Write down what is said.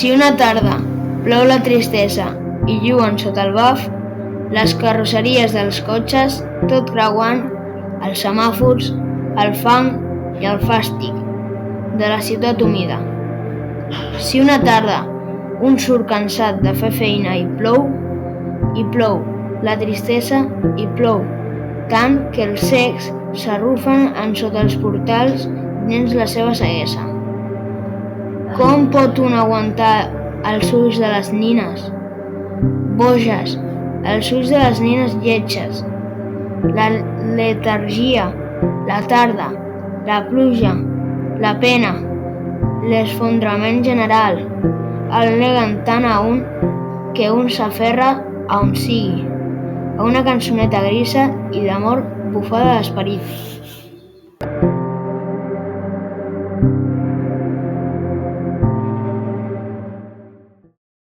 Si una tarda plou la tristesa i lluen sota el baf, les carrosseries dels cotxes, tot creuant, els semàfors, el fang i el fàstic de la ciutat humida. Si una tarda un surt cansat de fer feina i plou la tristesa i plou tant que els cecs s'arrufen en sota els portals dins la seva ceguesa. Com pot un aguantar els ulls de les nines boges, els ulls de les nines lletges, la letargia, la tarda, la pluja, la pena, l'esfondrament general, el neguen tant a un que un s'aferra a on sigui, a una cançoneta grisa i d'amor bufada d'esperit.